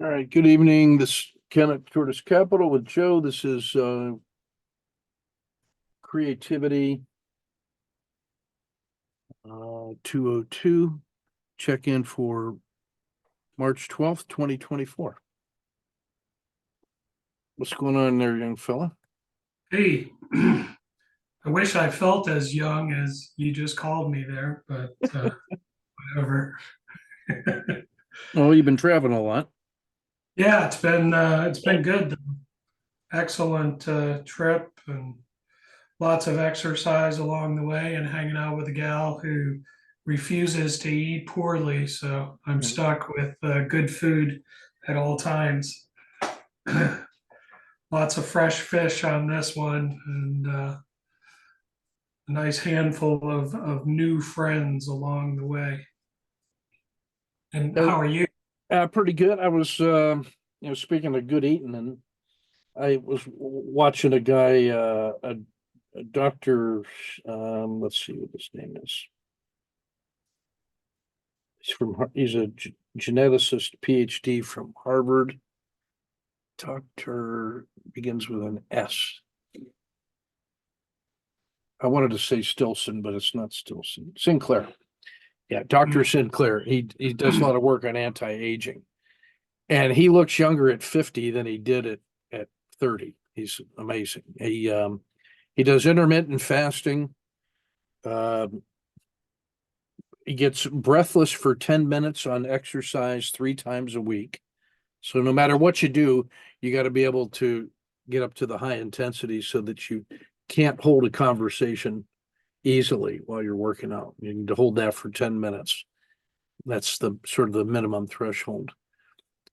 All right, good evening. This is Ken at Tortoise Capital with Joe. This is Creativity 202. Check in for March 12th, 2024. What's going on there, young fella? Hey, I wish I felt as young as you just called me there, but whatever. Oh, you've been traveling a lot. Yeah, it's been good. Excellent trip and lots of exercise along the way, and hanging out with a gal who refuses to eat poorly. So I'm Mhm. stuck with good food at all times. Lots of fresh fish on this one, and a nice handful of new friends along the way. And Uh, how are you? Pretty good. I was, speaking of good eating, and I was watching a guy, a doctor, let's see what his name is. He's a geneticist, PhD from Harvard. Doctor begins with an S. I wanted to say Stilson, but it's not Stilson. Sinclair. Yeah, Dr. Sinclair. He does a lot of work on anti-aging. And he looks younger at 50 than he did at 30. He's amazing. He does intermittent fasting. Um, he gets breathless for 10 minutes on exercise 3 times a week. So no matter what you do, you got to be able to get up to the high intensity so that you can't hold a conversation easily while you're working out. You need to hold that for 10 minutes. That's the sort of the minimum threshold.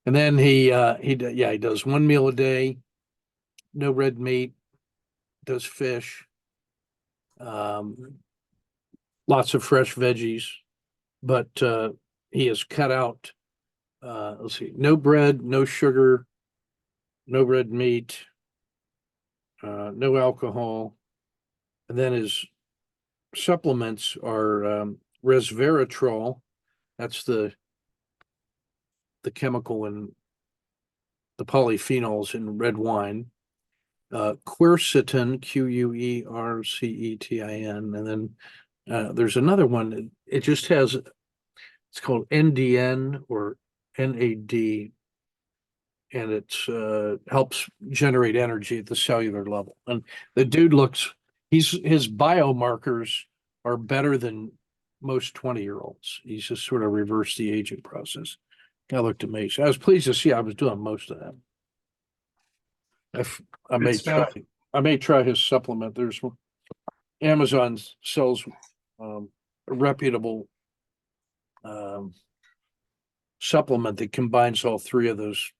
And then he does one meal a day, no red meat, does fish, um, lots of fresh veggies, but he has cut out let's see, no bread, no sugar, no red meat, no alcohol. And then his supplements are resveratrol. That's the chemical in the polyphenols in red wine. Quercetin, Quercetin, and then there's another one. It just has, it's called NDN or NAD, and it's helps generate energy at the cellular level. And the dude looks, his biomarkers are better than most 20-year-olds. He's just sort of reversed the aging process. I looked amazing. I was pleased to see I was doing most of that. I Good may try. stuff. I may try his supplement. There's Amazon sells a reputable um, supplement that combines all three of those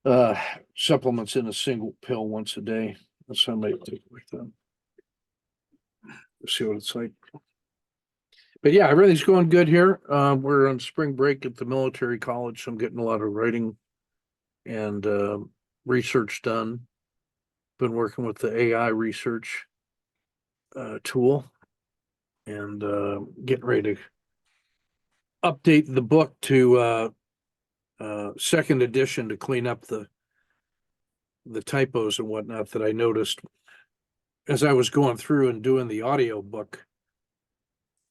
uh, supplements in a single pill once a day. That's how I may take like that. See what it's like. But yeah, everything's going good here. We're on spring break at the military college, so I'm getting a lot of writing and research done. Been working with the AI research tool and getting ready to update the book to second edition to clean up the typos and whatnot that I noticed as I was going through and doing the audio book.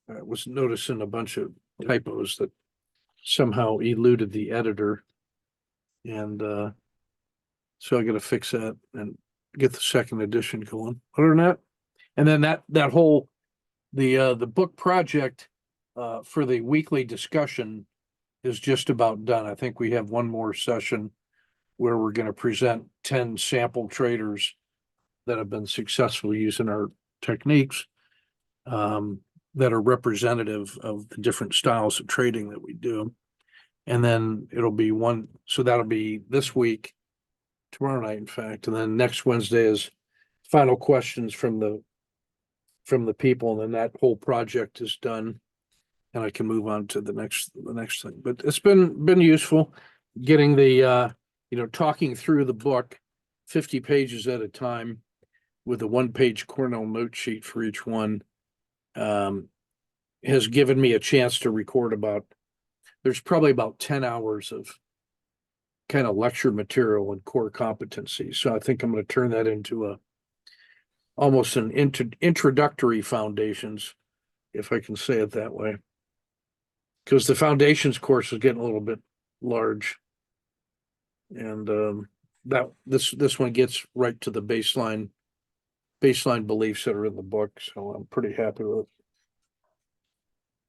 I was noticing a bunch of typos that somehow eluded the editor, and so I got to fix that and get the second edition going. Other than that, and then that whole the book project for the weekly discussion is just about done. I think we have one more session where we're going to present 10 sample traders that have been successful using our techniques, that are representative of the different styles of trading that we do. And then it'll be one, so that'll be this week, tomorrow night, in fact. And then next Wednesday is final questions from the people, and then that whole project is done, and I can move on to the next thing. But it's been useful getting the talking through the book 50 pages at a time with a 1-page Cornell note sheet for each one, has given me a chance to record about there's probably about 10 hours of kind of lecture material and core competency. So I think I'm going to turn that into almost an introductory foundations, if I can say it that way. Because the foundations course is getting a little bit large. And that this one gets right to the baseline beliefs that are in the book. So I'm pretty happy with it.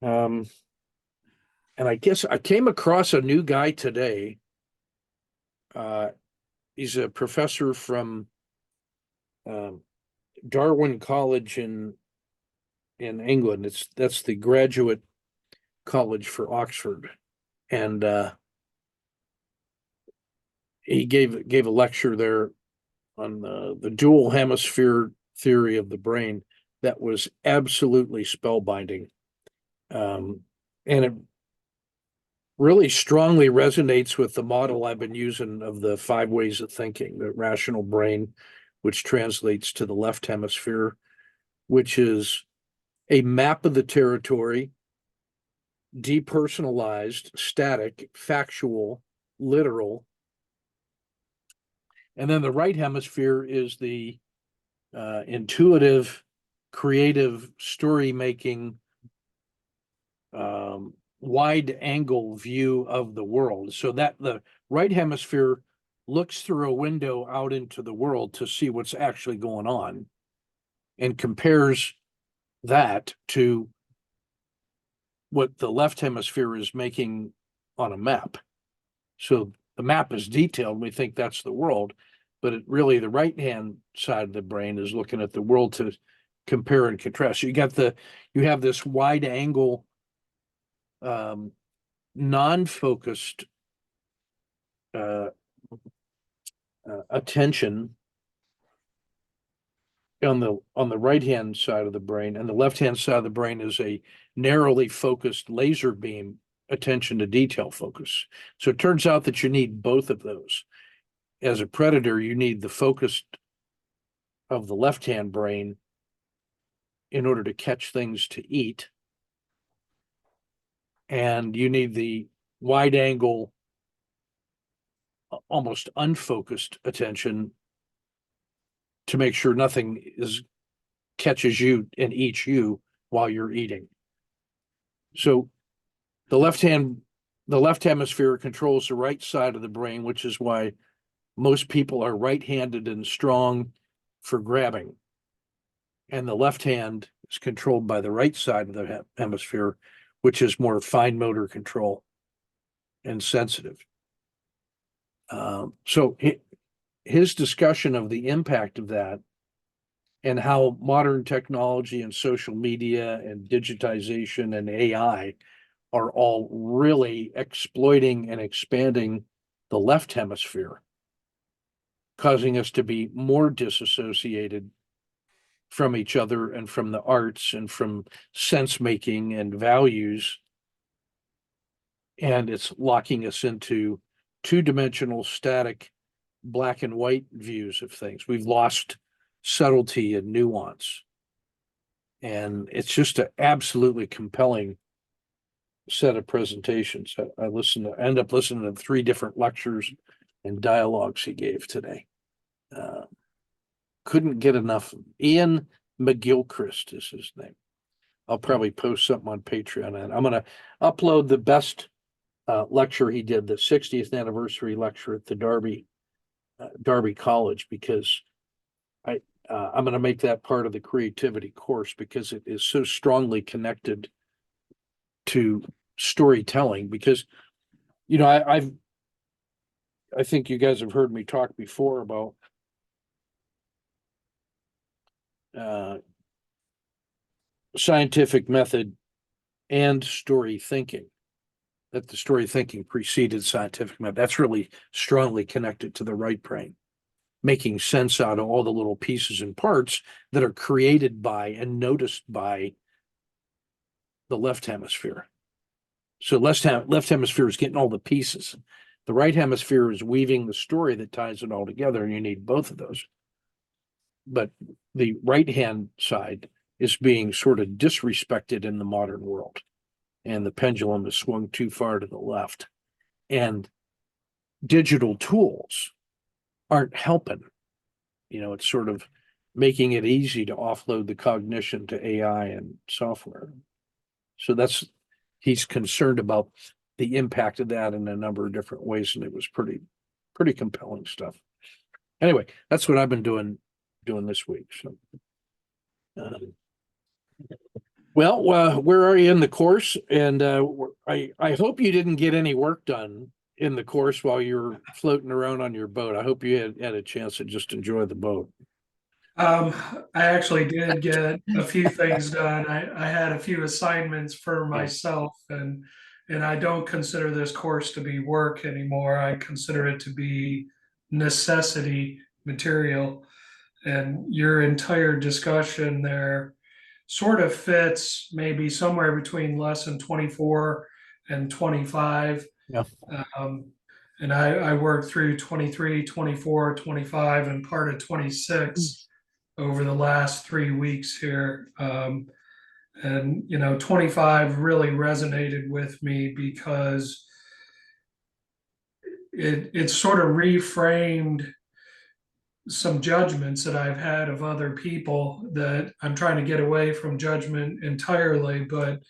And I guess I came across a new guy today. He's a professor from Darwin College in England. That's the graduate college for Oxford, and he gave a lecture there on the dual hemisphere theory of the brain that was absolutely spellbinding, and it really strongly resonates with the model I've been using of the 5 ways of thinking, the rational brain, which translates to the left hemisphere, which is a map of the territory, depersonalized, static, factual, literal. And then the right hemisphere is the intuitive, creative, story-making, wide angle view of the world, so that the right hemisphere looks through a window out into the world to see what's actually going on and compares that to what the left hemisphere is making on a map. So the map is detailed, we think that's the world, but it really, the right hand side of the brain is looking at the world to compare and contrast. You have this wide angle, non-focused attention on the right hand side of the brain, and the left hand side of the brain is a narrowly focused laser beam attention to detail focus. So it turns out that you need both of those. As a predator, you need the focus of the left hand brain in order to catch things to eat, and you need the wide angle, almost unfocused attention to make sure nothing catches you and eats you while you're eating. So the left hemisphere controls the right side of the brain, which is why most people are right-handed and strong for grabbing. And the left hand is controlled by the right side of the hemisphere, which is more fine motor control and sensitive. So his discussion of the impact of that and how modern technology and social media and digitization and AI are all really exploiting and expanding the left hemisphere, causing us to be more disassociated from each other and from the arts and from sense making and values. And it's locking us into two-dimensional, static, black and white views of things. We've lost subtlety and nuance. And it's just an absolutely compelling set of presentations. I end up listening to 3 different lectures and dialogues he gave today. Couldn't get enough. Ian McGilchrist is his name. I'll probably post something on Patreon, and I'm going to upload the best lecture he did, the 60th anniversary lecture at the Darby College, because I'm going to make that part of the creativity course because it is so strongly connected to storytelling. Because, I think you guys have heard me talk before about scientific method and story thinking, that the story thinking preceded scientific method. That's really strongly connected to the right brain, making sense out of all the little pieces and parts that are created by and noticed by the left hemisphere. So left hemisphere is getting all the pieces. The right hemisphere is weaving the story that ties it all together, and you need both of those. But the right hand side is being sort of disrespected in the modern world. and the pendulum has swung too far to the left. And digital tools aren't helping. It's sort of making it easy to offload the cognition to AI and software. So he's concerned about the impact of that in a number of different ways, and it was pretty compelling stuff. Anyway, that's what I've been doing this week. So, where are you in the course? And I hope you didn't get any work done in the course while you're floating around on your boat. I hope you had a chance to just enjoy the boat. I actually did get a few things done. I had a few assignments for myself, and I don't consider this course to be work anymore. I consider it to be necessity material. And your entire discussion there sort of fits maybe somewhere between lesson 24 and 25. Yeah. And I worked through 23, 24, 25, and part of 26 over the last 3 weeks here. And 25 really resonated with me because it sort of reframed some judgments that I've had of other people that I'm trying to get away from judgment entirely. But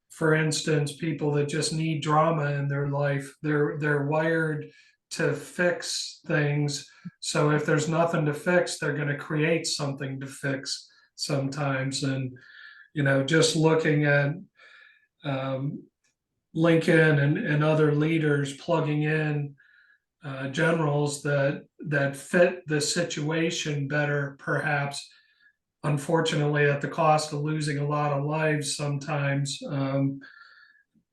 for instance, people that just need drama in their life, they're wired to fix things. So if there's nothing to fix, they're going to create something to fix sometimes. And just looking at Lincoln and other leaders plugging in generals that fit the situation better, perhaps. Unfortunately, at the cost of losing a lot of lives sometimes.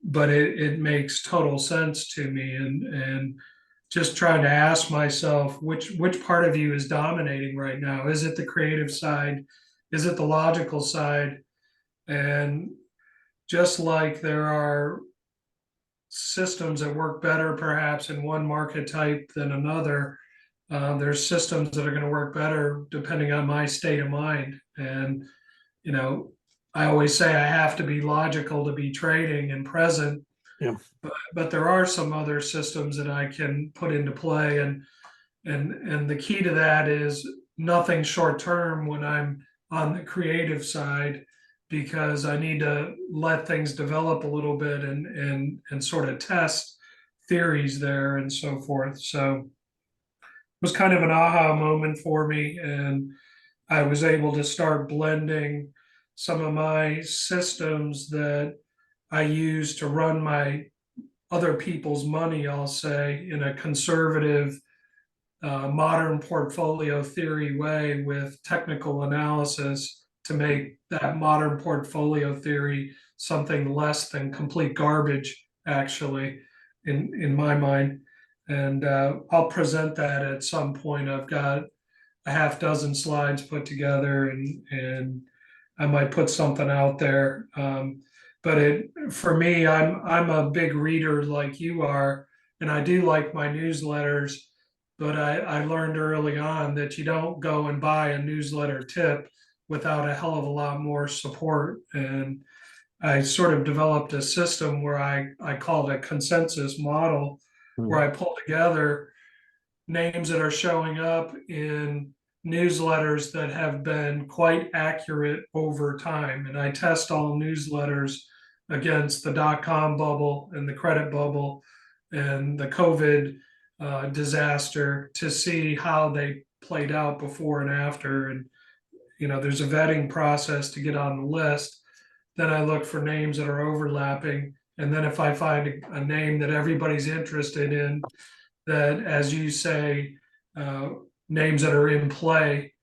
But it makes total sense to me, and just trying to ask myself which part of you is dominating right now. Is it the creative side? Is it the logical side? And just like there are systems that work better perhaps in one market type than another, there's systems that are going to work better depending on my state of mind. And I always say I have to be logical to be trading and present. Yeah. But there are some other systems that I can put into play, and the key to that is nothing short term when I'm on the creative side, because I need to let things develop a little bit and sort of test theories there and so forth. So it was kind of an aha moment for me, and I was able to start blending some of my systems that I use to run my other people's money, I'll say, in a conservative, modern portfolio theory way with technical analysis to make that modern portfolio theory something less than complete garbage, actually, in my mind. And I'll present that at some point. I've got a half dozen slides put together, and I might put something out there. But for me, I'm a big reader like you are, and I do like my newsletters. But I learned early on that you don't go and buy a newsletter tip without a hell of a lot more support. And I sort of developed a system where I call it a consensus model, where I pull together names that are showing up in newsletters that have been quite accurate over time. And I test all newsletters against the dot-com bubble and the credit bubble and the COVID disaster to see how they played out before and after. And, there's a vetting process to get on the list. Then I look for names that are overlapping. And then if I find a name that everybody's interested in, that, as you say, names that are in play,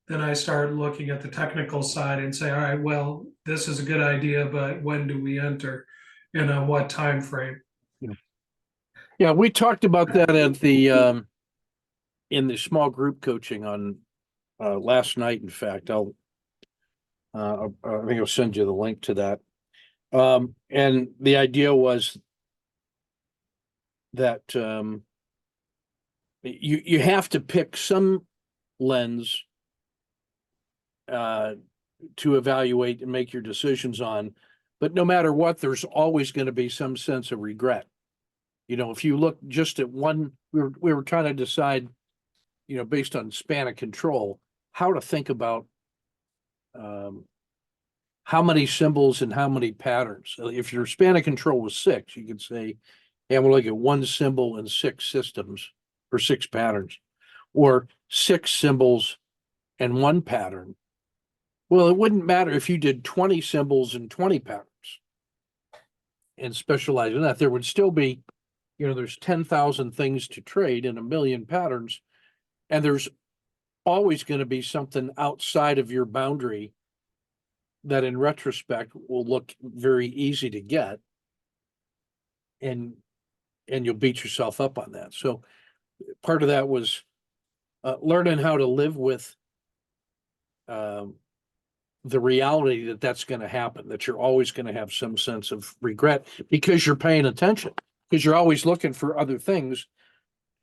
then I start looking at the technical side and say, all right, well, this is a good idea, but when do we enter and on what time frame? Yeah, we talked about that at the in the small group coaching on last night. In fact, I think I'll send you the link to that. And the idea was that you have to pick some lens to evaluate and make your decisions on, But no matter what, there's always going to be some sense of regret. You know, if you look just at one, we were trying to decide, you know, based on span of control, how to think about how many symbols and how many patterns. So if your span of control was 6, you could say, hey, I'm gonna look at 1 symbol and 6 systems or 6 patterns, or 6 symbols and 1 pattern. Well, it wouldn't matter if you did 20 symbols and 20 patterns and specialize in that. There would still be, you know, there's 10,000 things to trade and 1,000,000 patterns, and there's always going to be something outside of your boundary that in retrospect will look very easy to get, and you'll beat yourself up on that. So part of that was learning how to live with the reality that that's going to happen, that you're always going to have some sense of regret because you're paying attention, because you're always looking for other things.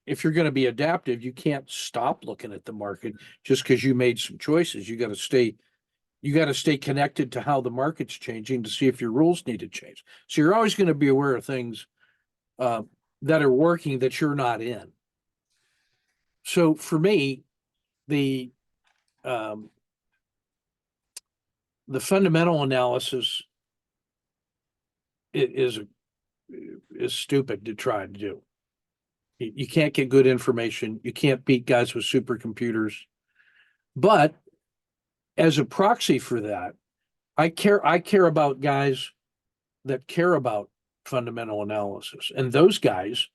If you're going to be adaptive, you can't stop looking at the market just because you made some choices. You got to stay connected to how the market's changing to see if your rules need to change. So you're always going to be aware of things that are working that you're not in. So for me, the fundamental analysis is stupid to try to do. You can't get good information. You can't beat guys with supercomputers. But as a proxy for that, I care about guys that care about fundamental analysis. And those guys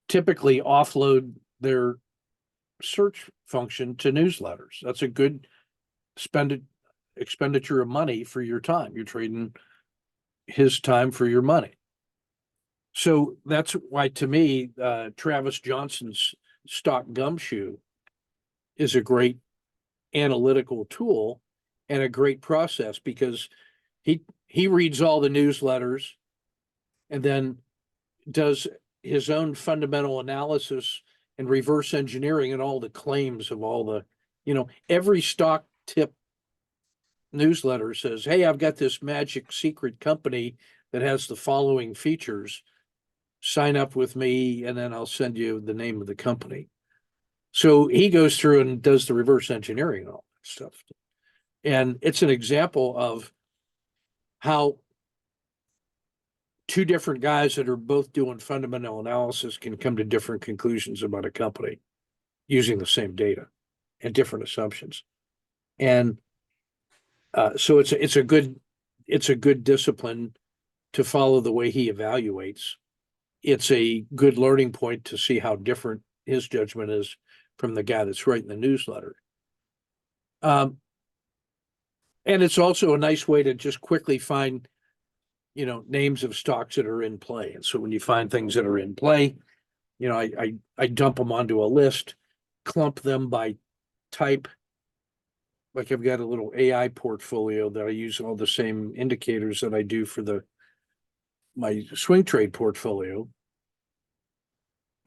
typically offload their search function to newsletters. That's a good expenditure of money for your time. You're trading his time for your money. So that's why, to me, Travis Johnson's stock gumshoe is a great analytical tool and a great process, because he reads all the newsletters and then does his own fundamental analysis and reverse engineering and all the claims of all the, you know, every stock tip newsletter says, hey, I've got this magic secret company that has the following features. Sign up with me, and then I'll send you the name of the company. So he goes through and does the reverse engineering and all that stuff. And it's an example of how two different guys that are both doing fundamental analysis can come to different conclusions about a company using the same data and different assumptions. And so it's a good discipline to follow the way he evaluates. It's a good learning point to see how different his judgment is from the guy that's writing the newsletter. And it's also a nice way to just quickly find, you know, names of stocks that are in play. And so when you find things that are in play, you know, I dump them onto a list, clump them by type. Like I've got a little AI portfolio that I use all the same indicators that I do for my swing trade portfolio.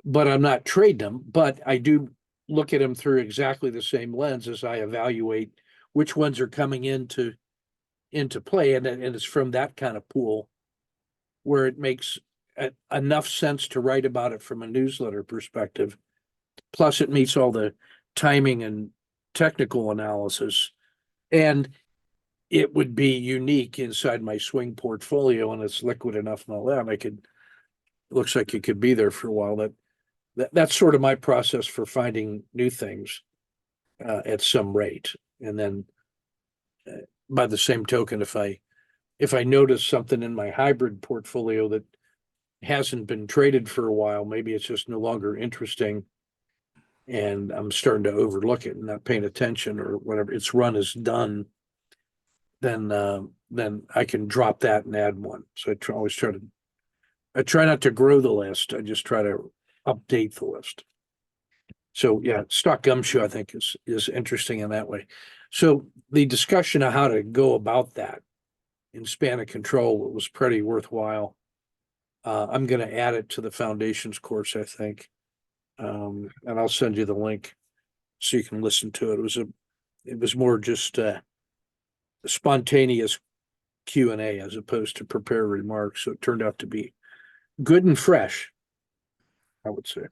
But I'm not trading them, but I do look at them through exactly the same lens as I evaluate which ones are coming into play. And it's from that kind of pool where it makes enough sense to write about it from a newsletter perspective. Plus it meets all the timing and technical analysis, and it would be unique inside my swing portfolio, and it's liquid enough and all that. Looks like it could be there for a while. That's sort of my process for finding new things at some rate. And then by the same token, if I notice something in my hybrid portfolio that hasn't been traded for a while, maybe it's just no longer interesting and I'm starting to overlook it and not paying attention, or whatever, its run is done, then I can drop that and add one. So I try not to grow the list. I just try to update the list. So yeah, stock gumshoe, I think, is interesting in that way. So the discussion of how to go about that in span of control was pretty worthwhile. I'm going to add it to the foundations course, I think. And I'll send you the link so you can listen to it. It was more just spontaneous Q&A as opposed to prepared remarks. So it turned out to be good and fresh, I would say.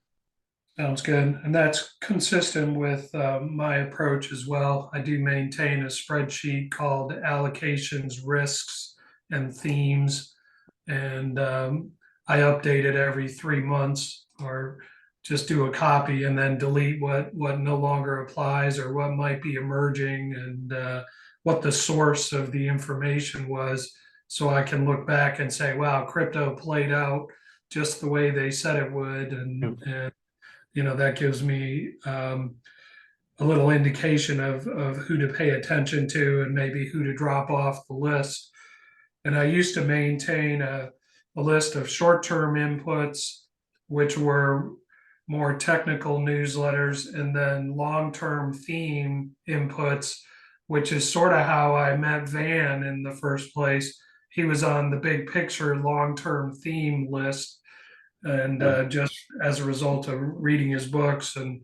Sounds good. And that's consistent with my approach as well. I do maintain a spreadsheet called allocations, risks, and themes. And I update it every 3 months or just do a copy and then delete what no longer applies or what might be emerging and what the source of the information was. So I can look back and say, wow, crypto played out just the way they said it would. And that gives me a little indication of who to pay attention to and maybe who to drop off the list. And I used to maintain a list of short-term inputs, which were more technical newsletters, and then long-term theme inputs, which is sort of how I met Van in the first place. He was on the big picture long-term theme list, and Yeah. just as a result of reading his books, and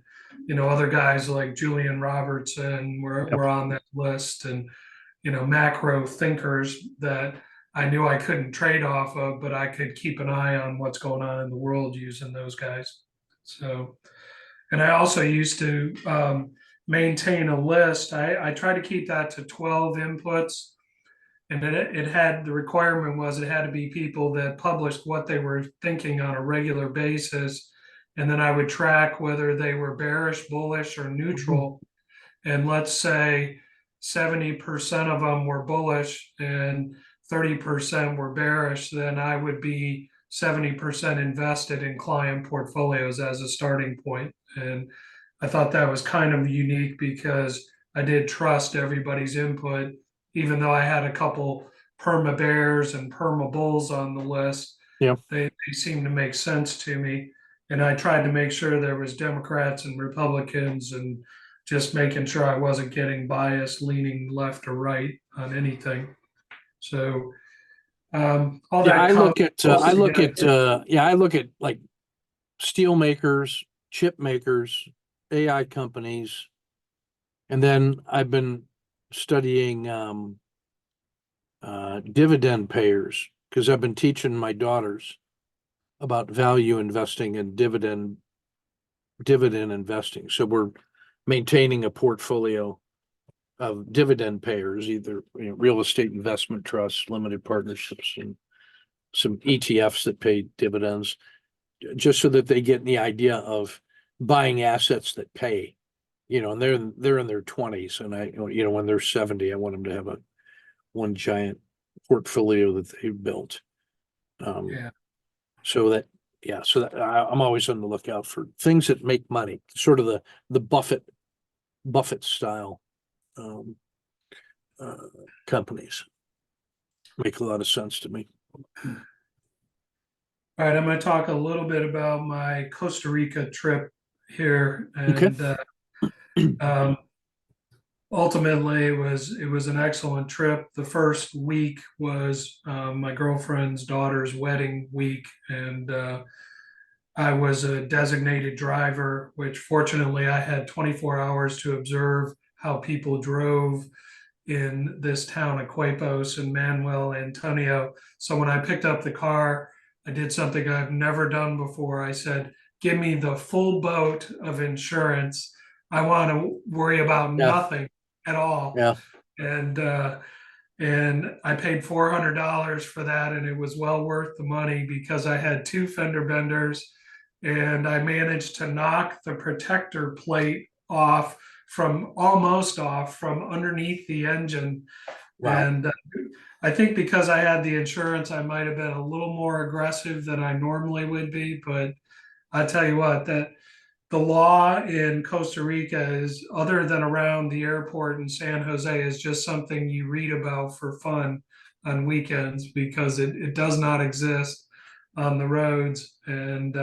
other guys like Julian Robertson were on that list, and macro thinkers that I knew I couldn't trade off of, but I could keep an eye on what's going on in the world using those guys. So, and I also used to maintain a list. I try to keep that to 12 inputs, and it had, the requirement was it had to be people that published what they were thinking on a regular basis. And then I would track whether they were bearish, bullish, or neutral. And let's say 70% of them were bullish and 30% were bearish, then I would be 70% invested in client portfolios as a starting point. And I thought that was kind of unique because I did trust everybody's input, even though I had a couple perma bears and perma bulls on the list. Yeah. They seemed to make sense to me. And I tried to make sure there was Democrats and Republicans, and just making sure I wasn't getting biased, leaning left or right on anything. So all Yeah, that I comes look at together. I look at like steel makers, chip makers, AI companies, and then I've been studying dividend payers because I've been teaching my daughters about value investing and dividend investing. So we're maintaining a portfolio of dividend payers, either real estate investment trusts, limited partnerships, and some ETFs that pay dividends, just so that they get the idea of buying assets that pay. And they're in their 20s, and when they're 70, I want them to have one giant portfolio that they've built. Yeah. So that I'm always on the lookout for things that make money, sort of the Buffett style companies. Make a lot of sense to me. All right, I'm going to talk a little bit about my Costa Rica trip here, Okay. and um, ultimately it was an excellent trip. The first week was my girlfriend's daughter's wedding week, and I was a designated driver, which fortunately I had 24 hours to observe how people drove in this town of Quepos and Manuel Antonio. So when I picked up the car, I did something I've never done before. I said, give me the full boat of insurance. I want to worry about Yeah. nothing at all. Yeah. And I paid $400 for that, and it was well worth the money because I had two fender benders, and I managed to knock the protector plate off almost off from underneath the engine. Wow. And I think because I had the insurance, I might have been a little more aggressive than I normally would be. But I tell you what, that the law in Costa Rica is, other than around the airport in San Jose, is just something you read about for fun on weekends, because it does not exist on the roads. And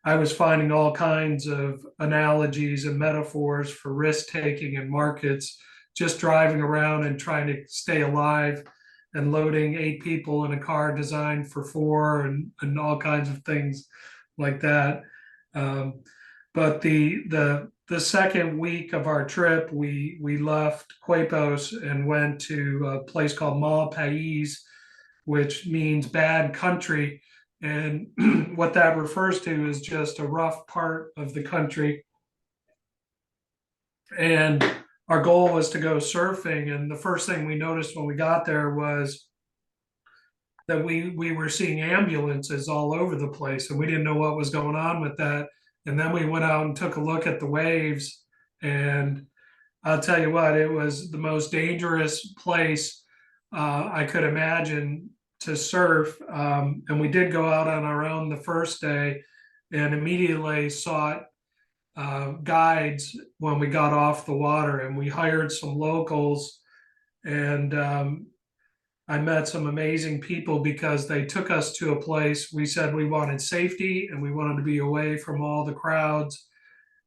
I was finding all kinds of analogies and metaphors for risk taking in markets, just driving around and trying to stay alive, and loading 8 people in a car designed for four, and all kinds of things like that. Um, But the second week of our trip, we left Quepos and went to a place called Mal Pais, which means bad country. And what that refers to is just a rough part of the country. And our goal was to go surfing. And the first thing we noticed when we got there was that we were seeing ambulances all over the place, and we didn't know what was going on with that. And then we went out and took a look at the waves, and I'll tell you what, it was the most dangerous place I could imagine to surf. And we did go out on our own the first day, and immediately sought guides when we got off the water, and we hired some locals. And I met some amazing people because they took us to a place. We said we wanted safety and we wanted to be away from all the crowds.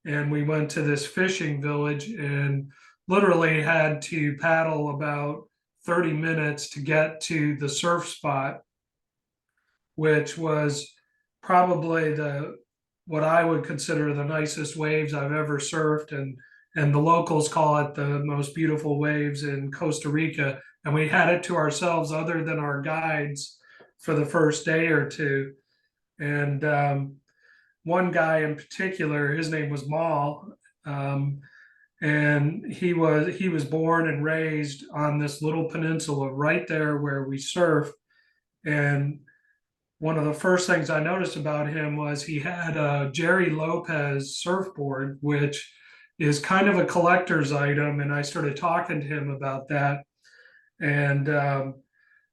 And we went to this fishing village and literally had to paddle about 30 minutes to get to the surf spot, which was probably the what I would consider the nicest waves I've ever surfed. And the locals call it the most beautiful waves in Costa Rica. And we had it to ourselves, other than our guides, for the first day or two. And one guy in particular, his name was Mal, and he was born and raised on this little peninsula right there where we surf. And one of the first things I noticed about him was he had a Jerry Lopez surfboard, which is kind of a collector's item. And I started talking to him about that. And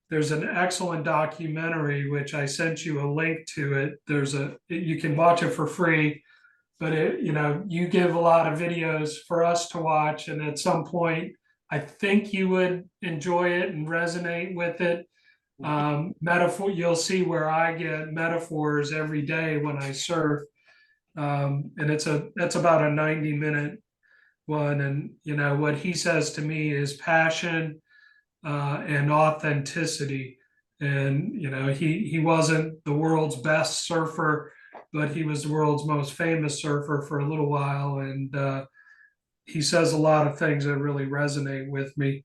there's an excellent documentary, which I sent you a link to it. You can watch it for free, but you give a lot of videos for us to watch. And at some point, I think you would enjoy it and resonate with it. Metaphor, you'll see where I get metaphors every day when I surf. And that's about a 90-minute one. And, what he says to me is passion and authenticity. And, he wasn't the world's best surfer, but he was the world's most famous surfer for a little while. And he says a lot of things that really resonate with me.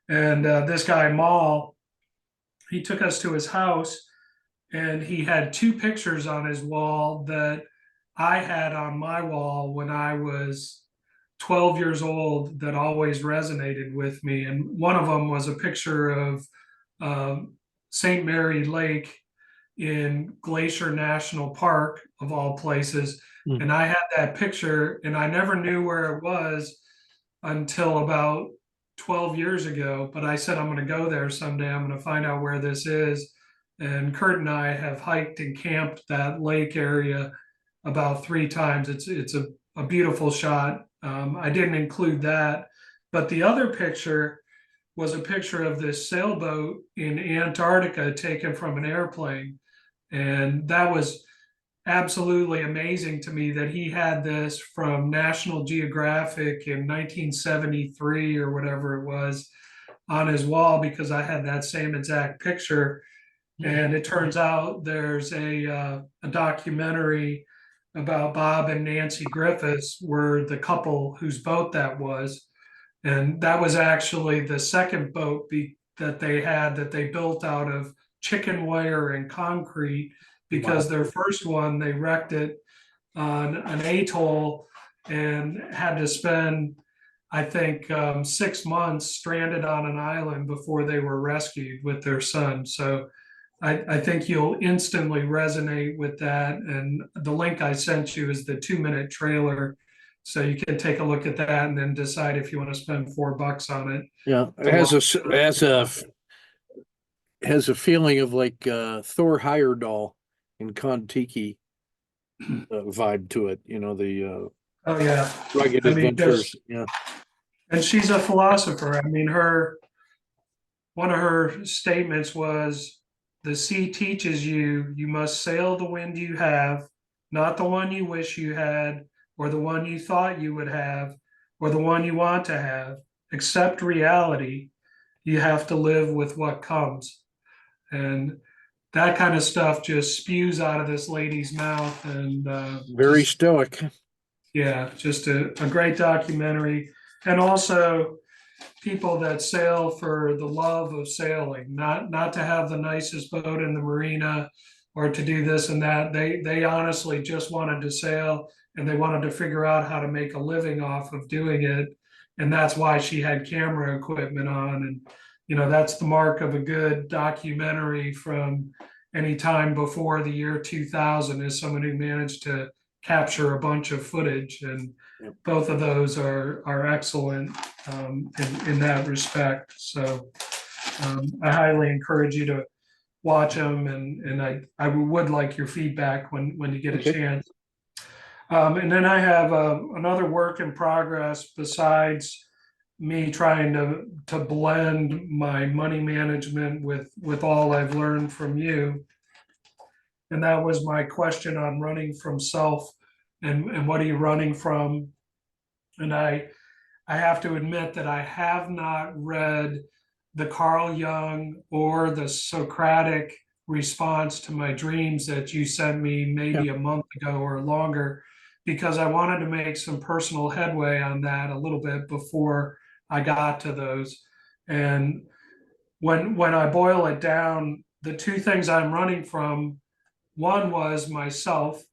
And this guy, Maul, he took us to his house, and he had two pictures on his wall that I had on my wall when I was 12 years old that always resonated with me. And one of them was a picture of St. Mary Lake in Glacier National Park, of all places. Mm. And I had that picture, and I never knew where it was until about 12 years ago. But I said, I'm going to go there someday. I'm going to find out where this is. And Kurt and I have hiked and camped that lake area about 3 times. It's a beautiful shot. I didn't include that, but the other picture was a picture of this sailboat in Antarctica taken from an airplane. And that was absolutely amazing to me that he had this from National Geographic in 1973 or whatever it was on his wall, because I had that same exact picture. And it turns out there's a documentary about Bob and Nancy Griffiths, were the couple whose boat that was. And that was actually the second boat that they had, that they built out of chicken wire and concrete, because their first one, they wrecked it on an atoll and had to spend, I think, 6 months stranded on an island before they were rescued with their son. So I think you'll instantly resonate with that. And the link I sent you is the 2-minute trailer. So you can take a look at that and then decide if you want to spend $4 on it. Yeah, it has a feeling of like Thor Heyerdahl in Kon-Tiki vibe to it. The Oh yeah. rugged I mean, adventures. Yeah. and she's a philosopher. I mean, one of her statements was, the sea teaches you must sail the wind you have, not the one you wish you had, or the one you thought you would have, or the one you want to have. Accept reality. You have to live with what comes. And that kind of stuff just spews out of this lady's mouth, and Very just, stoic. yeah, just a great documentary. And also people that sail for the love of sailing, not to have the nicest boat in the marina or to do this and that. They honestly just wanted to sail, and they wanted to figure out how to make a living off of doing it. And that's why she had camera equipment on. And that's the mark of a good documentary from any time before the year 2000, is someone who managed to capture a bunch of footage. And Yep. both of those are excellent in that respect. So I highly encourage you to watch them, and I would like your feedback when you get a Okay. chance. And then I have another work in progress besides me trying to blend my money management with all I've learned from you. And that was my question on running from self, and what are you running from? And I have to admit that I have not read the Carl Jung or the Socratic response to my dreams that you sent me Yeah. maybe a month ago or longer, because I wanted to make some personal headway on that a little bit before I got to those. And when I boil it down, the two things I'm running from, one was myself,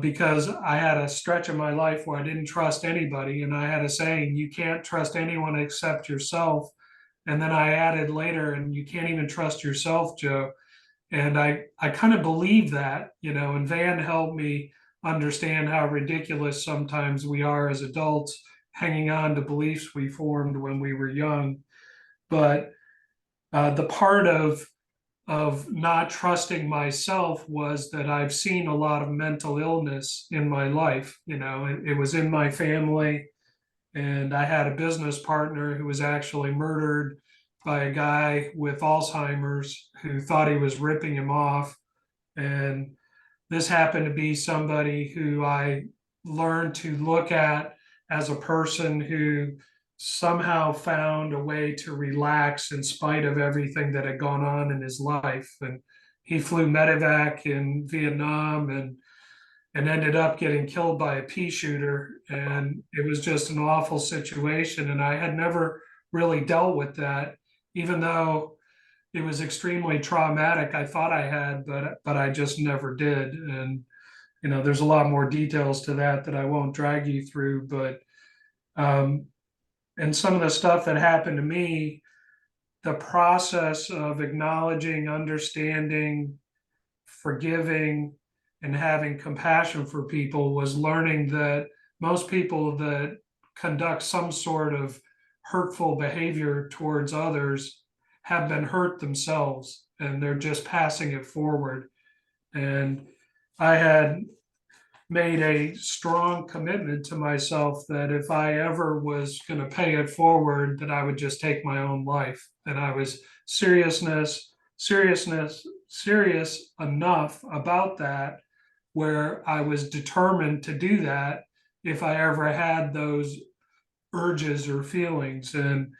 because I had a stretch of my life where I didn't trust anybody. And I had a saying, you can't trust anyone except yourself. And then I added later, and you can't even trust yourself, Joe. And I kind of believe that, and Van helped me understand how ridiculous sometimes we are as adults, hanging on to beliefs we formed when we were young. But the part of not trusting myself was that I've seen a lot of mental illness in my life. It was in my family, and I had a business partner who was actually murdered by a guy with Alzheimer's who thought he was ripping him off. And this happened to be somebody who I learned to look at as a person who somehow found a way to relax in spite of everything that had gone on in his life. And he flew medevac in Vietnam, and ended up getting killed by a pea shooter. And it was just an awful situation. And I had never really dealt with that, even though it was extremely traumatic. I thought I had, but I just never did. And there's a lot more details to that I won't drag you through. But and some of the stuff that happened to me, the process of acknowledging, understanding, forgiving, and having compassion for people was learning that most people that conduct some sort of hurtful behavior towards others have been hurt themselves, and they're just passing it forward. And I had made a strong commitment to myself that if I ever was going to pay it forward, that I would just take my own life. And I was serious enough about that, where I was determined to do that if I ever had those urges or feelings. And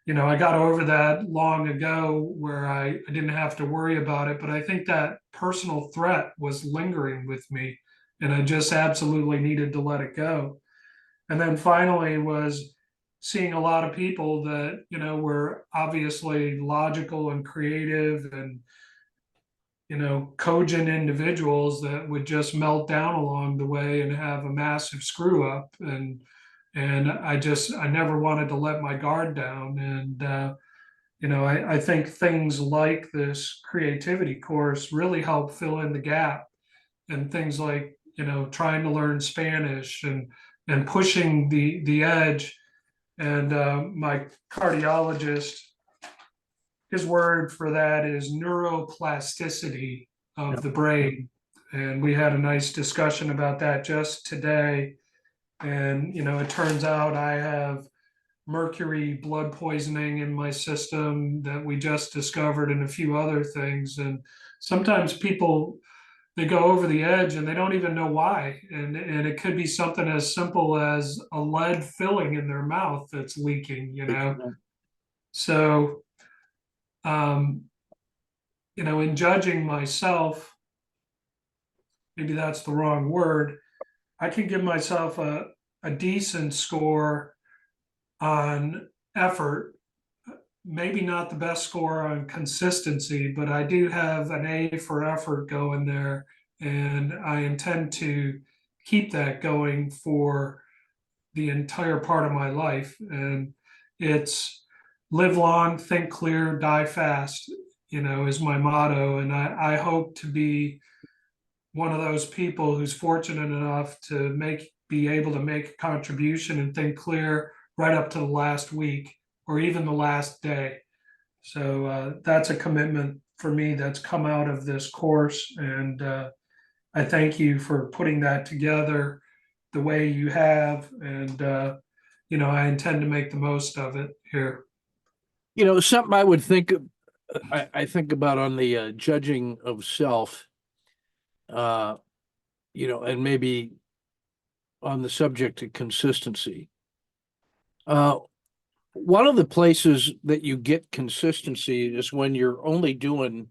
I got over that long ago, where I didn't have to worry about it. But I think that personal threat was lingering with me, and I just absolutely needed to let it go. And then finally was seeing a lot of people that, were obviously logical and creative and, cogent individuals that would just melt down along the way and have a massive screw up. And I never wanted to let my guard down. And, I think things like this creativity course really help fill in the gap, and things like, trying to learn Spanish and pushing the edge. And my cardiologist, his word for that is neuroplasticity of Yep. the brain. And we had a nice discussion about that just today. And, it turns out I have mercury blood poisoning in my system that we just discovered, and a few other things. And sometimes people, they go over the edge and they don't even know why. And it could be something as simple as a lead filling in their mouth that's leaking. So um, in judging myself, maybe that's the wrong word. I can give myself a decent score on effort, maybe not the best score on consistency, but I do have an A for effort going there. And I intend to keep that going for the entire part of my life. And it's live long, think clear, die fast, is my motto. And I hope to be one of those people who's fortunate enough to be able to make a contribution and think clear right up to the last week or even the last day. So that's a commitment for me that's come out of this course. And I thank you for putting that together the way you have. And, I intend to make the most of it here. Something I would think, I think about on the judging of self, uh, and maybe on the subject of consistency. Uh, One of the places that you get consistency is when you're only doing,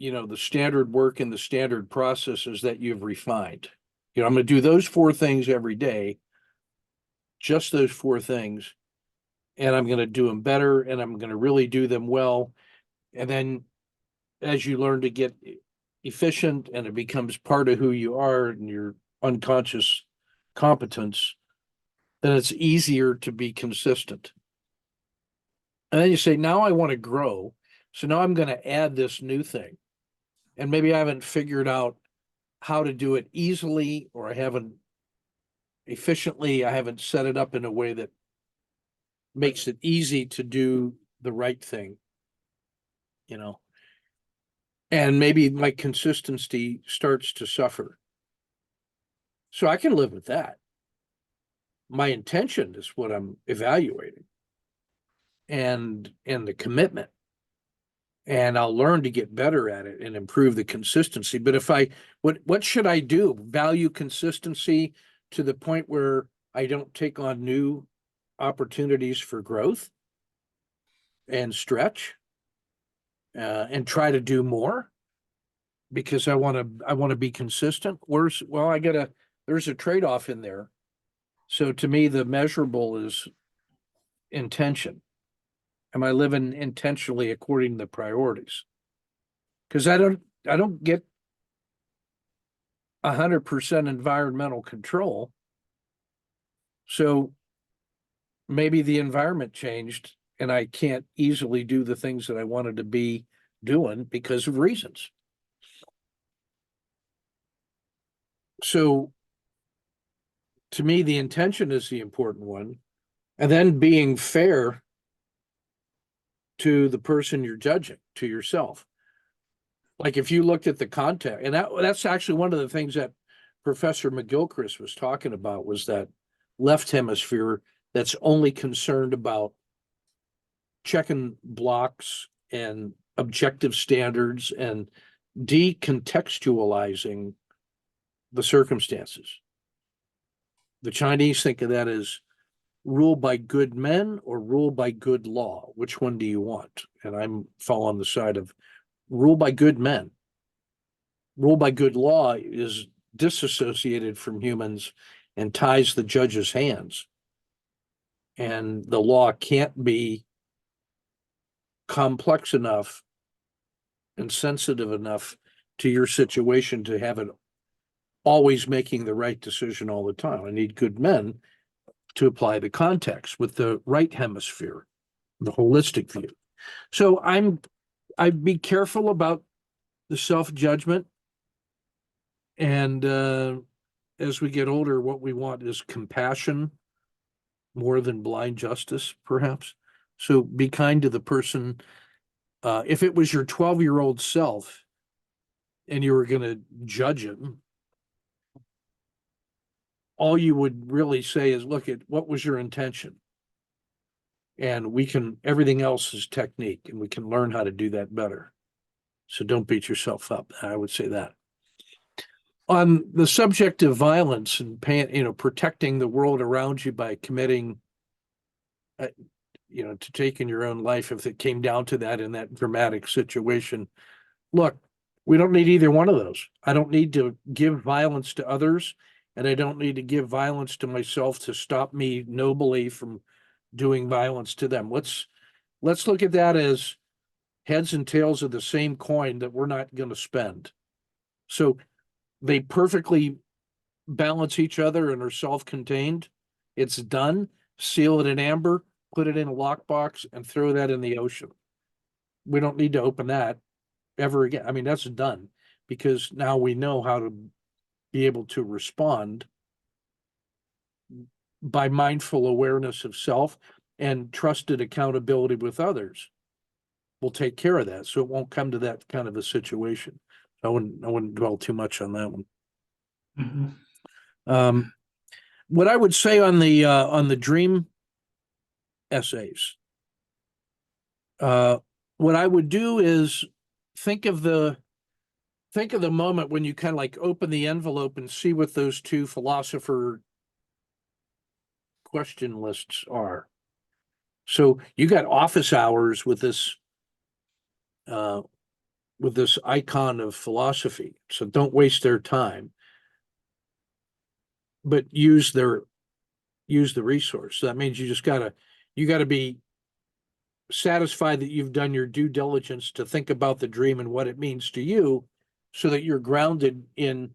the standard work and the standard processes that you've refined. I'm going to do those four things every day, just those four things, and I'm going to do them better, and I'm going to really do them well. And then as you learn to get efficient and it becomes part of who you are and your unconscious competence, then it's easier to be consistent. And then you say, now I want to grow. So now I'm going to add this new thing. And maybe I haven't figured out how to do it easily, or I haven't efficiently, I haven't set it up in a way that makes it easy to do the right thing, and maybe my consistency starts to suffer. So I can live with that. My intention is what I'm evaluating, and the commitment, and I'll learn to get better at it and improve the consistency. But what should I do? Value consistency to the point where I don't take on new opportunities for growth and stretch, and try to do more because I want to be consistent. There's a trade-off in there. So to me, the measurable is intention. Am I living intentionally according to the priorities? Because I don't get 100% environmental control. So maybe the environment changed and I can't easily do the things that I wanted to be doing because of reasons. So to me, the intention is the important one. And then being fair to the person you're judging, to yourself. Like if you looked at the context, and that's actually one of the things that Professor McGilchrist was talking about, was that left hemisphere that's only concerned about checking blocks and objective standards and decontextualizing the circumstances. The Chinese think of that as rule by good men or rule by good law. Which one do you want? And I'm fall on the side of rule by good men. Rule by good law is disassociated from humans and ties the judge's hands. And the law can't be complex enough and sensitive enough to your situation to have it always making the right decision all the time. I need good men to apply the context with the right hemisphere, the holistic view. So I'd be careful about the self-judgment. And as we get older, what we want is compassion more than blind justice, perhaps. So be kind to the person. If it was your 12-year-old self and you were going to judge him, all you would really say is, look at what was your intention? And everything else is technique, and we can learn how to do that better. So don't beat yourself up. I would say that. On the subject of violence and protecting the world around you by committing to taking your own life if it came down to that in that dramatic situation. Look, we don't need either one of those. I don't need to give violence to others, and I don't need to give violence to myself to stop me nobly from doing violence to them. Let's look at that as heads and tails of the same coin that we're not going to spend. So they perfectly balance each other and are self-contained. It's done. Seal it in amber, put it in a lockbox, and throw that in the ocean. We don't need to open that ever again. I mean, that's done because now we know how to be able to respond by mindful awareness of self and trusted accountability with others. We'll take care of that, so it won't come to that kind of a situation. I wouldn't dwell too much on that one. Mhm. What I would say on the dream essays, what I would do is think of the moment when you kind of like open the envelope and see what those two philosopher question lists are. So you got office hours with this icon of philosophy. So don't waste their time, but use the resource. So that means you gotta be satisfied that you've done your due diligence to think about the dream and what it means to you, so that you're grounded in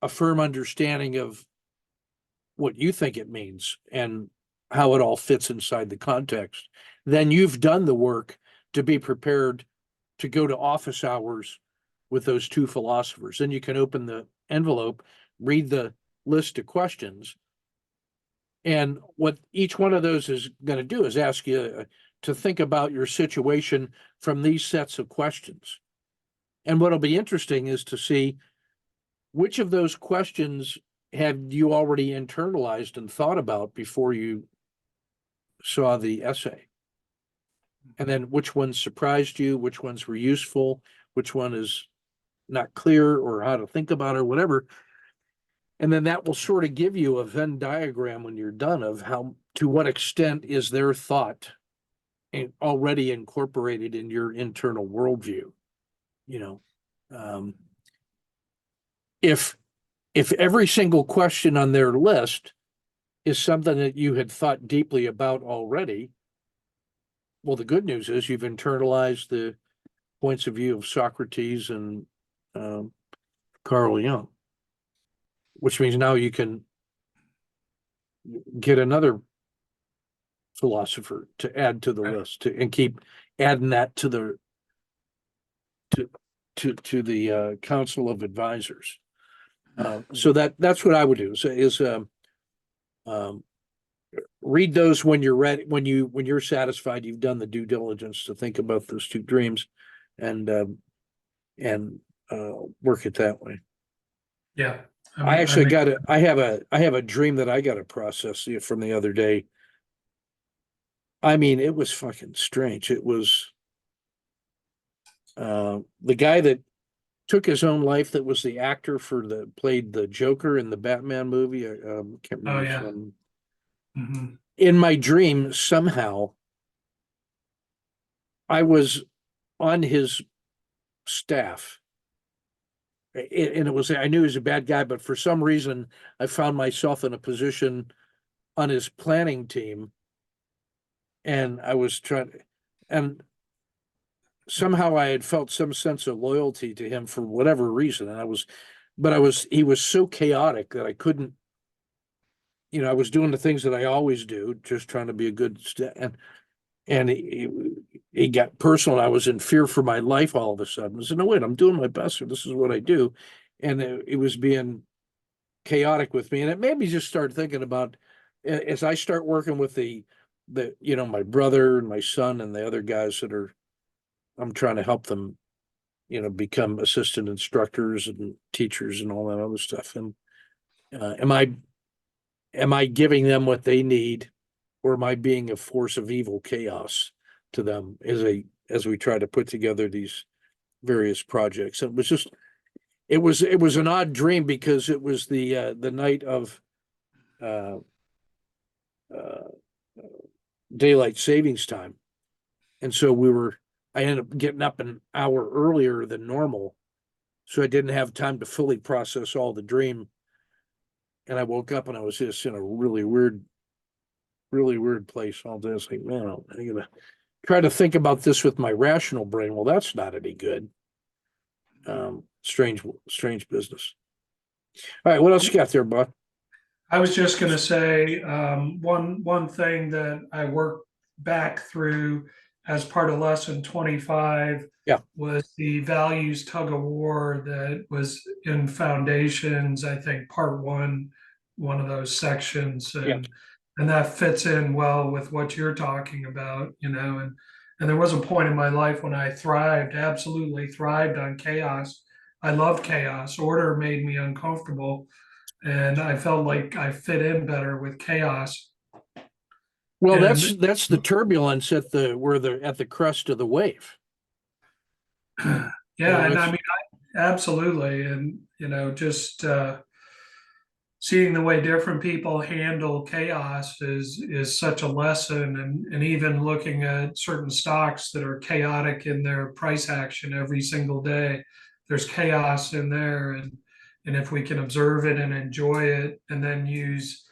a firm understanding of what you think it means and how it all fits inside the context. Then you've done the work to be prepared to go to office hours with those two philosophers. Then you can open the envelope, read the list of questions. And what each one of those is going to do is ask you to think about your situation from these sets of questions. And what'll be interesting is to see which of those questions have you already internalized and thought about before you saw the essay. And then which ones surprised you, which ones were useful, which one is not clear or how to think about it or whatever. And then that will sort of give you a Venn diagram when you're done of how, to what extent is their thought already incorporated in your internal worldview. You know, if every single question on their list is something that you had thought deeply about already, well, the good news is you've internalized the points of view of Socrates and Carl Jung, which means now you can get another philosopher to add to the Right. list and keep adding that to the council of advisors. So that's what I would do is read those when you're ready, when you're satisfied you've done the due diligence to think about those two dreams, and work it that way. Yeah. I actually I have a dream that I got to process from the other day. I mean, it was fucking strange. It was the guy that took his own life, that was the actor played the Joker in the Batman movie. I can't Oh remember his yeah. name. Hmm. In my dream, somehow I was on his staff. And it was, I knew he was a bad guy, but for some reason I found myself in a position on his planning team, and I was trying, and somehow I had felt some sense of loyalty to him for whatever reason. And he was so chaotic that I couldn't, I was doing the things that I always do, just trying to be a good, and he got personal. I was in fear for my life all of a sudden. I said, no, wait, I'm doing my best, or this is what I do. And it was being chaotic with me. And it made me just start thinking about, as I start working with my brother and my son and the other guys I'm trying to help them, become assistant instructors and teachers and all that other stuff. And am I giving them what they need, or am I being a force of evil chaos to them as we try to put together these various projects? It was just, it was an odd dream because it was the night of uh, uh, daylight savings time. And so I ended up getting up an hour earlier than normal. So I didn't have time to fully process all the dream. And I woke up and I was just in a really weird place all day. It's like, man, I'm gonna try to think about this with my rational brain. Well, that's not any good. Strange business. All right, what else you got there, bud? I was just going to say one thing that I worked back through as part of lesson 25 Yeah. was the values tug of war that was in foundations. I think part one of those sections, Yeah. and that fits in well with what you're talking about, and there was a point in my life when I absolutely thrived on chaos. I loved chaos. Order made me uncomfortable, and I felt like I fit in better with chaos. Well, And that's the turbulence at the crest of the wave. You yeah, know, and I it's mean, absolutely. And, just seeing the way different people handle chaos is such a lesson. And even looking at certain stocks that are chaotic in their price action every single day, there's chaos in there. And if we can observe it and enjoy it, and then use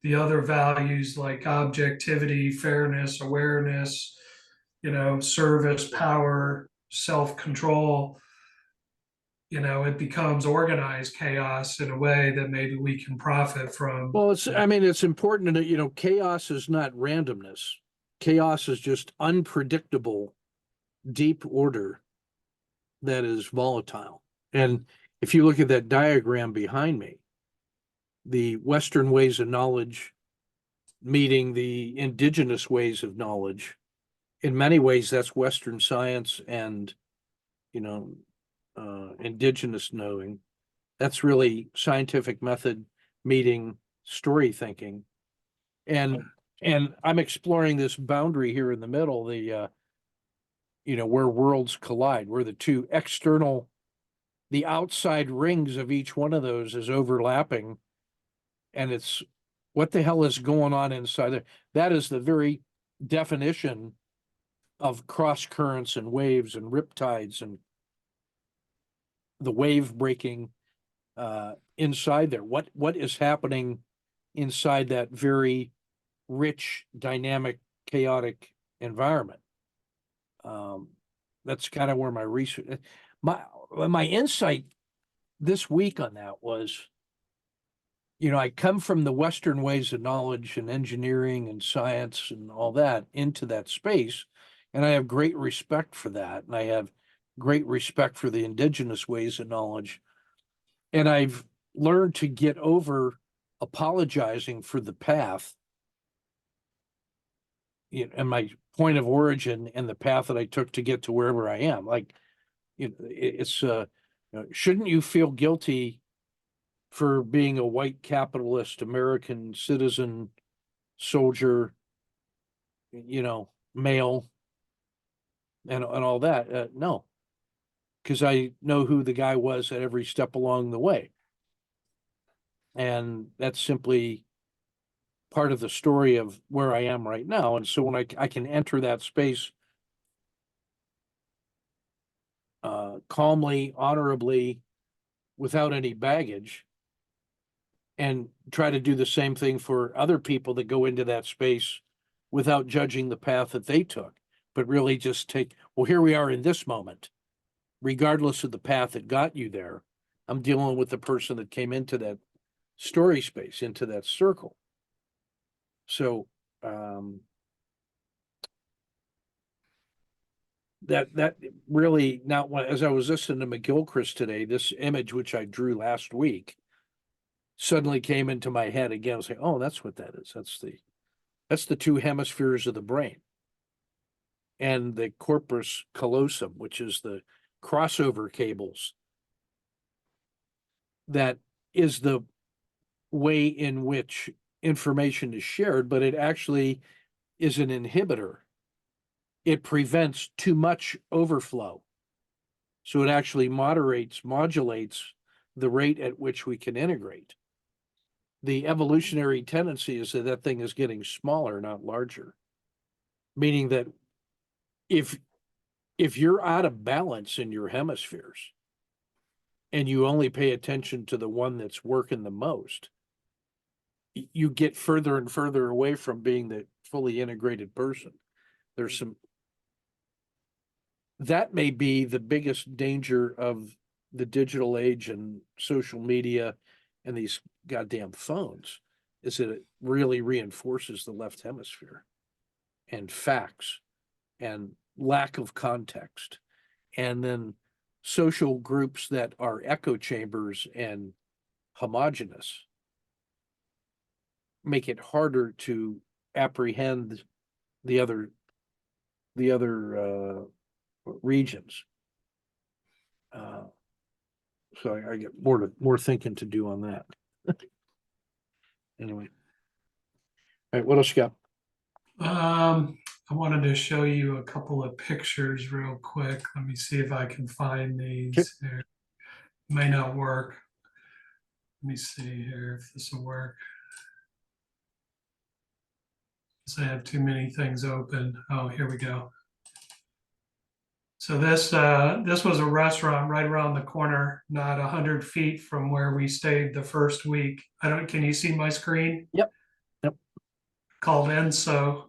the other values like objectivity, fairness, awareness, service, power, self-control, it becomes organized chaos in a way that maybe we can profit from. well, I mean, it's important that, chaos is not randomness. Chaos is just unpredictable, deep order that is volatile. And if you look at that diagram behind me, the Western ways of knowledge meeting the indigenous ways of knowledge, in many ways, that's Western science and, you know, indigenous knowing. That's really scientific method meeting story thinking. And I'm exploring this boundary here in the middle, where worlds collide, where the outside rings of each one of those is overlapping, and it's what the hell is going on inside there. That is the very definition of cross currents and waves and riptides and the wave breaking inside there. What is happening inside that very rich, dynamic, chaotic environment? That's kind of where my research, my insight this week on that was, I come from the Western ways of knowledge and engineering and science and all that into that space. And I have great respect for that. And I have great respect for the indigenous ways of knowledge. And I've learned to get over apologizing for the path, and my point of origin and the path that I took to get to wherever I am. Like, it's shouldn't you feel guilty for being a white capitalist American citizen, soldier, male, and all that? No, because I know who the guy was at every step along the way, and that's simply part of the story of where I am right now. And so when I can enter that space calmly, honorably, without any baggage, and try to do the same thing for other people that go into that space without judging the path that they took, but really just well, here we are in this moment, regardless of the path that got you there. I'm dealing with the person that came into that story space, into that circle. So that really, now as I was listening to McGilchrist today, this image which I drew last week suddenly came into my head again. I was like, oh, that's what that is. That's the two hemispheres of the brain, and the corpus callosum, which is the crossover cables. That is the way in which information is shared, but it actually is an inhibitor. It prevents too much overflow. So it actually modulates the rate at which we can integrate. The evolutionary tendency is that thing is getting smaller, not larger. meaning that if you're out of balance in your hemispheres and you only pay attention to the one that's working the most, you get further and further away from being the fully integrated person. There's some, that may be the biggest danger of the digital age and social media and these goddamn phones, is that it really reinforces the left hemisphere and facts and lack of context. And then social groups that are echo chambers and homogenous make it harder to apprehend the other regions. So I get more thinking to do on that. Anyway. All right, what else you got? I wanted to show you a couple of pictures real quick. Let me see if I can find these here. May not work. Let me see here if this will work. I have too many things open. Oh, here we go. So this was a restaurant right around the corner, not 100 feet from where we stayed the first week. Can you see my screen? Yep. Yep. Called Enso,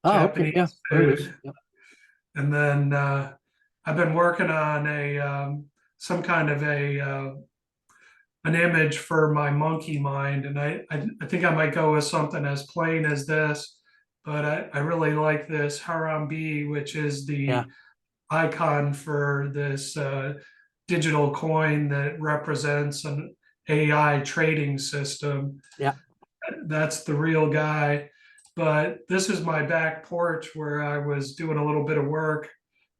Oh, okay. Yeah, Japanese there it is. food. Yep. And then I've been working on some kind of an image for my monkey mind, and I think I might go with something as plain as this, but I really like this Harambe, which is the Yeah. icon for this digital coin that represents an AI trading system. Yeah. That's the real guy. But this is my back porch where I was doing a little bit of work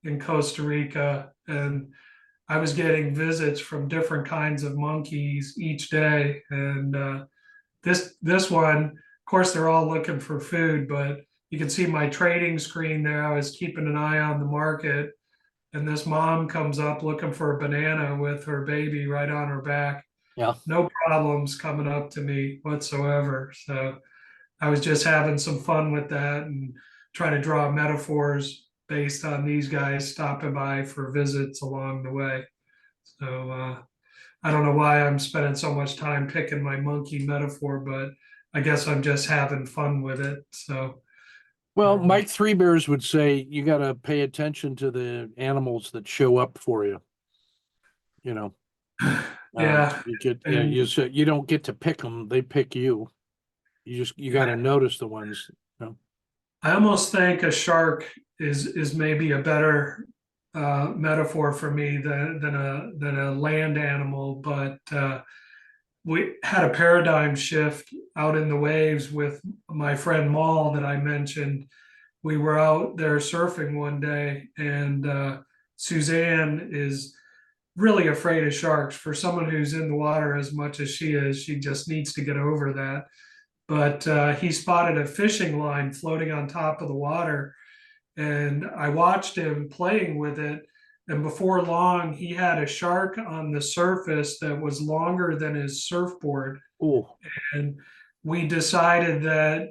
in Costa Rica, and I was getting visits from different kinds of monkeys each day. And this one, of course, they're all looking for food, but you can see my trading screen there. I was keeping an eye on the market, and this mom comes up looking for a banana with her baby right on her back. Yeah. No problems coming up to me whatsoever. So I was just having some fun with that and trying to draw metaphors based on these guys stopping by for visits along the way. So I don't know why I'm spending so much time picking my monkey metaphor, but I guess I'm just having fun with it. So, Well, Mike Three Bears would say you got to pay attention to the animals that show up for you. You know, yeah. you said you don't get to pick them; they pick you. You got to notice the ones. You know? I almost think a shark is maybe a better metaphor for me than a land animal, but we had a paradigm shift out in the waves with my friend Maul that I mentioned. We were out there surfing one day, and Suzanne is really afraid of sharks. For someone who's in the water as much as she is, she just needs to get over that. But he spotted a fishing line floating on top of the water, and I watched him playing with it. And before long, he had a shark on the surface that was longer than his surfboard. Oh, And we decided that,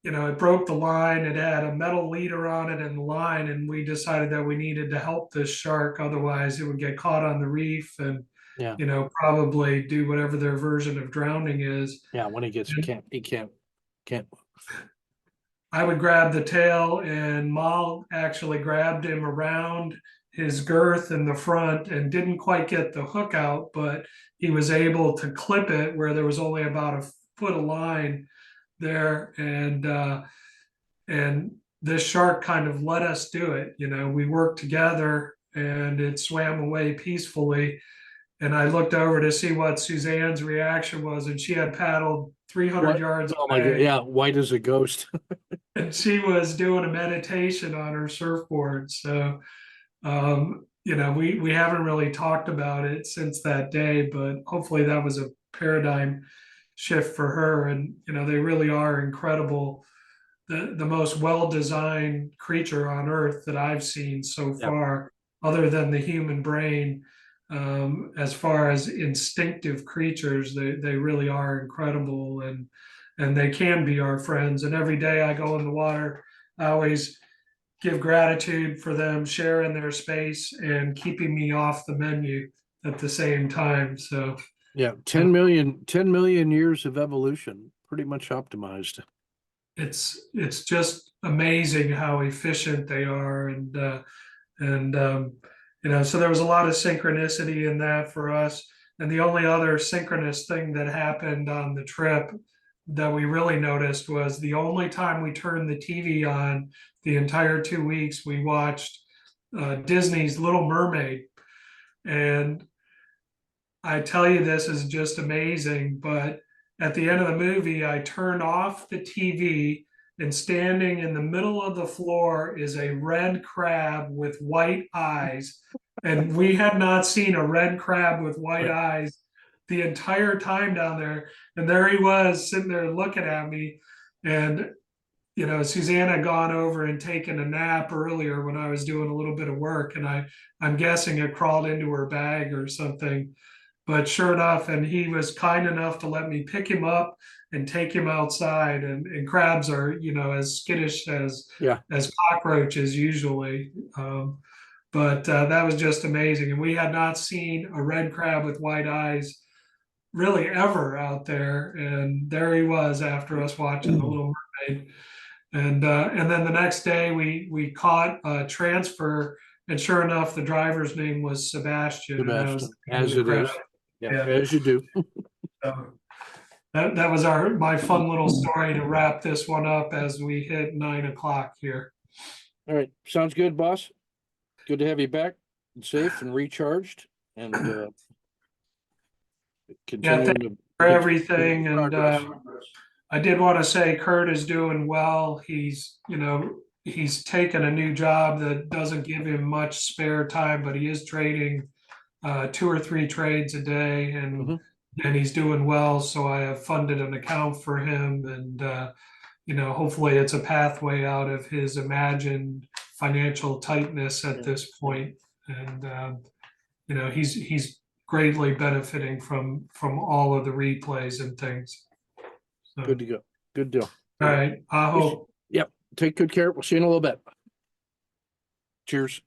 it broke the line. It had a metal leader on it and the line. And we decided that we needed to help this shark. Otherwise, it would get caught on the reef and, yeah, probably do whatever their version of drowning is. yeah. When he can't. I would grab the tail, and Mal actually grabbed him around his girth in the front and didn't quite get the hook out, but he was able to clip it where there was only about a foot of line there. And this shark kind of let us do it. We worked together, and it swam away peacefully. And I looked over to see what Suzanne's reaction was, and she had paddled 300 What? yards Oh my God! away. Yeah, white as a ghost. And she was doing a meditation on her surfboard. So, we haven't really talked about it since that day, but hopefully that was a paradigm shift for her. And, they really are incredible. The most well-designed creature on earth that I've seen so Yeah, far, other than the human brain. As far as instinctive creatures, they really are incredible, and they can be our friends. And every day I go in the water, I always give gratitude for them sharing their space and keeping me off the menu at the same time. So Yeah, uh, 10 million years of evolution, pretty much optimized. it's just amazing how efficient they are, and so there was a lot of synchronicity in that for us. And the only other synchronous thing that happened on the trip that we really noticed was the only time we turned the TV on the entire 2 weeks, we watched Disney's Little Mermaid. And I tell you, this is just amazing. But at the end of the movie, I turned off the TV, and standing in the middle of the floor is a red crab with white eyes. And we had not seen a red crab with white Right. eyes the entire time down there. And there he was sitting there looking at me. And Suzanne had gone over and taken a nap earlier when I was doing a little bit of work, and I'm guessing it crawled into her bag or something. But sure enough, and he was kind enough to let me pick him up and take him outside. And crabs are, as skittish Yeah. as cockroaches usually. But that was just amazing. And we had not seen a red crab with white eyes really ever out there. And there he was after us watching The Little Mermaid. And then the next day we caught a transfer, and sure enough, the driver's name was Sebastian, and that was Sebastian, the name of as the it crab. is. Yeah, Yeah. as you do. So that was my fun little story to wrap this one up as we hit 9 o'clock here. All right, sounds good, boss. Good to have you back and safe and recharged and Yeah, continuing thank to you for everything. And progress. I did want to say Kurt is doing well. He's taken a new job that doesn't give him much spare time, but he is trading 2 or 3 trades a day, Mhm. and he's doing well. So I have funded an account for him, and hopefully it's a pathway out of his imagined financial tightness at Yeah. this point. And he's greatly benefiting from all of the replays and things. So, Good to go. Good deal. all right, I hope. Yep. Take good care. We'll see you in a little bit. Cheers.